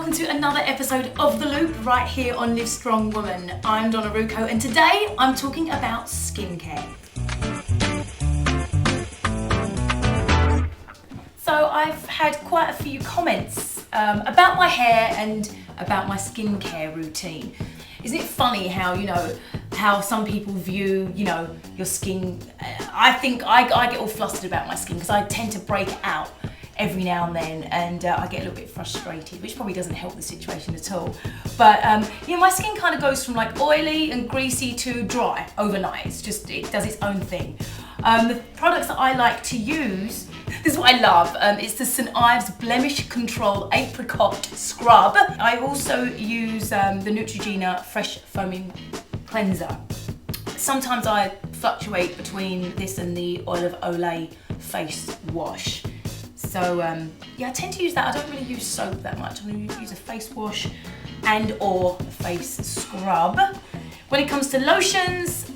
welcome to another episode of The Loop right here on Live Strong Woman. I'm Donna Ruko and today I'm talking about skincare. So I've had quite a few comments about my hair and about my skincare routine. Isn't it funny how, how some people view, your skin? I think I get all flustered about my skin because I tend to break out every now and then, and I get a little bit frustrated, which probably doesn't help the situation at all. But my skin kind of goes from like oily and greasy to dry overnight. It does its own thing. The products that I like to use, this is what I love. It's the St. Ives Blemish Control Apricot Scrub. I also use the Neutrogena Fresh Foaming Cleanser. Sometimes I fluctuate between this and the Oil of Olay face wash. So I tend to use that. I don't really use soap that much. I'm going to use a face wash and or a face scrub. When it comes to lotions,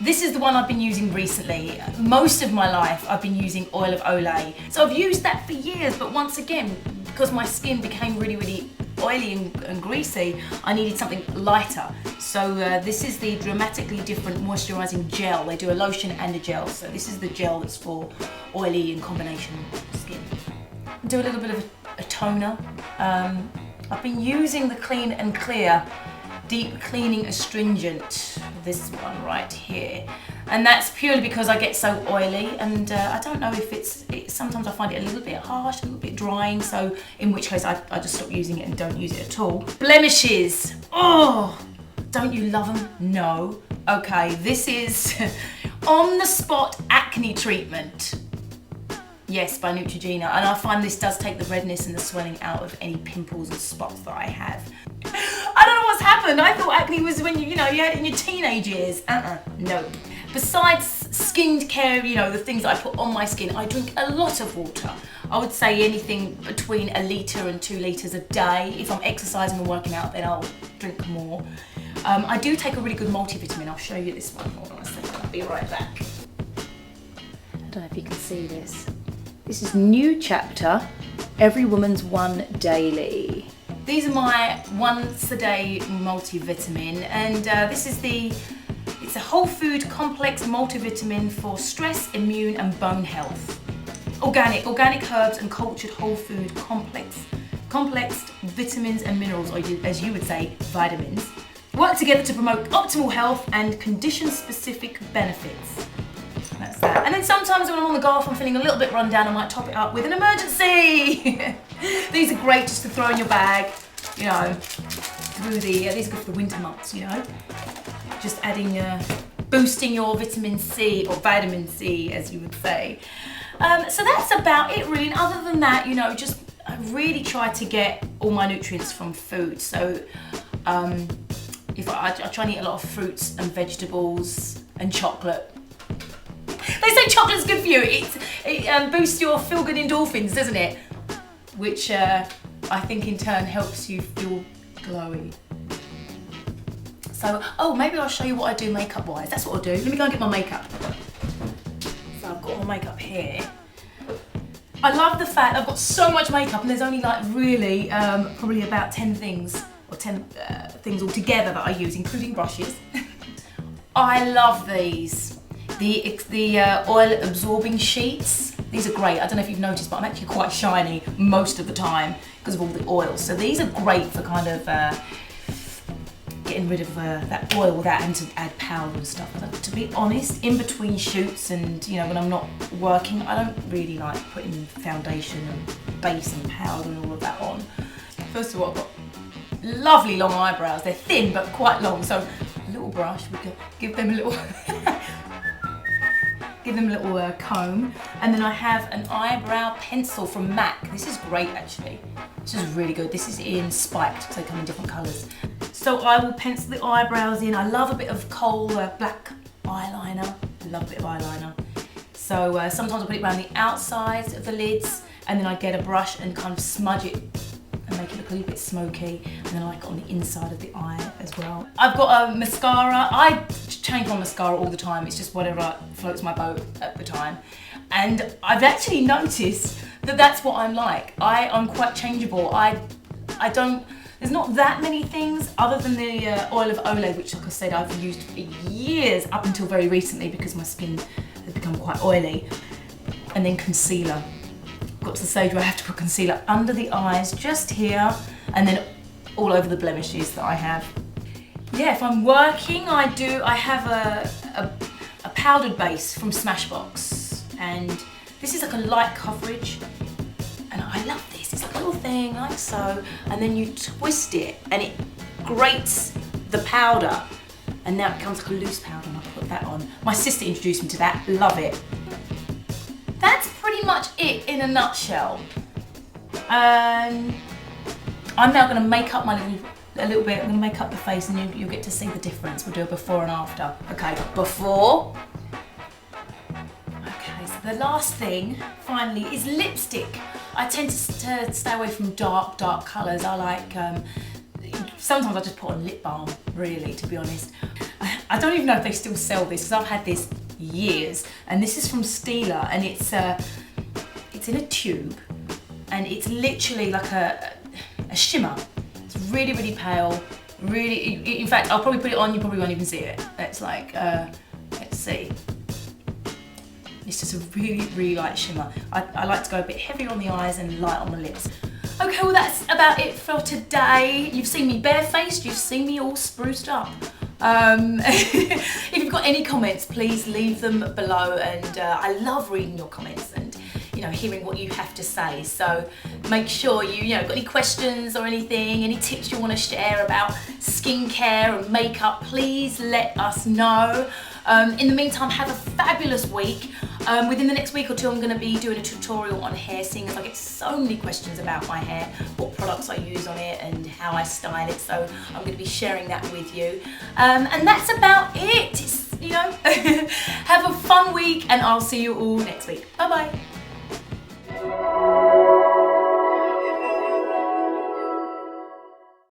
this is the one I've been using recently. Most of my life I've been using Oil of Olay. So I've used that for years, but once again, because my skin became really oily and greasy, I needed something lighter. So this is the Dramatically Different Moisturizing Gel. They do a lotion and a gel. So this is the gel that's for oily and combination skin. Do a little bit of a toner. I've been using the Clean and Clear Deep Cleaning Astringent, this one right here. And that's purely because I get so oily, and I don't know if sometimes I find it a little bit harsh, a little bit drying, so in which case I just stop using it and don't use it at all. Blemishes, oh, don't you love them? No. Okay, this is On the Spot Acne Treatment. Yes, by Neutrogena, and I find this does take the redness and the swelling out of any pimples and spots that I have. I don't know what's happened. I thought acne was when you had it in your teenage years. No. Besides skin care, the things that I put on my skin, I drink a lot of water. I would say anything between 1 litre and 2 litres a day. If I'm exercising and working out, then I'll drink more. I do take a really good multivitamin. I'll show you this one. Hold on a second. I'll be right back. I don't know if you can see this. This is New Chapter, Every Woman's One Daily. These are my once a day multivitamin, and this is it's a whole food complex multivitamin for stress, immune and bone health. Organic herbs and cultured whole food complex vitamins and minerals, or as you would say, vitamins, work together to promote optimal health and condition-specific benefits. That's that. And then sometimes when I'm on the go off, I'm feeling a little bit run down, I might top it up with an emergency. These are great just to throw in your bag, through these are good for the winter months, just adding, boosting your vitamin C, or vitamin C as you would say. So that's about it really, and other than that, I really try to get all my nutrients from food. So if I try and eat a lot of fruits and vegetables and chocolate. They say chocolate's good for you. It boosts your feel-good endorphins, doesn't it? Which I think in turn helps you feel glowy. So, maybe I'll show you what I do makeup-wise. That's what I'll do. Let me go and get my makeup. So I've got my makeup here. I love the fact I've got so much makeup and there's only really probably about 10 things, or 10 things altogether that I use, including brushes. I love these. The oil absorbing sheets. These are great. I don't know if you've noticed, but I'm actually quite shiny most of the time because of all the oil. So these are great for kind of getting rid of that oil without having to add powder and stuff. But to be honest, in between shoots and when I'm not working, I don't really like putting foundation and base and powder and all of that on. First of all, I've got lovely long eyebrows. They're thin but quite long. So a little brush, we can give them a little comb, and then I have an eyebrow pencil from MAC. This is great actually. This is really good. This is in spiked, so they come in different colours. So I will pencil the eyebrows in. I love a bit of kohl black eyeliner. I love a bit of eyeliner. So sometimes I put it around the outsides of the lids, and then I get a brush and kind of smudge it and make it look a little bit smoky, and then I like it on the inside of the eye as well. I've got a mascara. I change my mascara all the time. It's just whatever floats my boat at the time. And I've actually noticed that that's what I'm like. I'm quite changeable. I there's not that many things other than the oil of Olay, which, like I said, I've used for years up until very recently because my skin has become quite oily. And then concealer. Got to the stage where I have to put concealer under the eyes, just here, and then all over the blemishes that I have. Yeah, if I'm working, I have a powdered base from Smashbox, and this is like a light coverage, and I love this. It's like a little thing, like so, and then you twist it, and it grates the powder, and now it becomes like a loose powder, and I put that on. My sister introduced me to that, love it. That's pretty much it in a nutshell. I'm now going to make up a little bit. I'm going to make up the face, and you'll get to see the difference. We'll do a before and after. Okay, before. Okay, so the last thing, finally, is lipstick. I tend to stay away from dark colours. I like, sometimes I just put on lip balm, really, to be honest. I don't even know if they still sell this, because I've had this years, and this is from Stila, and it's in a tube, and it's literally like a shimmer. It's really, really pale, really, in fact, I'll probably put it on, you probably won't even see it. It's like, let's see. It's just a really, really light shimmer. I like to go a bit heavier on the eyes and light on the lips. Okay, well that's about it for today. You've seen me barefaced, you've seen me all spruced up. If you've got any comments, please leave them below, and I love reading your comments and hearing what you have to say. So make sure you got any questions or anything, any tips you want to share about skincare and makeup, please let us know. In the meantime, have a fabulous week. Within the next week or two, I'm going to be doing a tutorial on hair, seeing as I get so many questions about my hair, what products I use on it and how I style it, so I'm going to be sharing that with you. And that's about it. Have a fun week, and I'll see you all next week. Bye bye.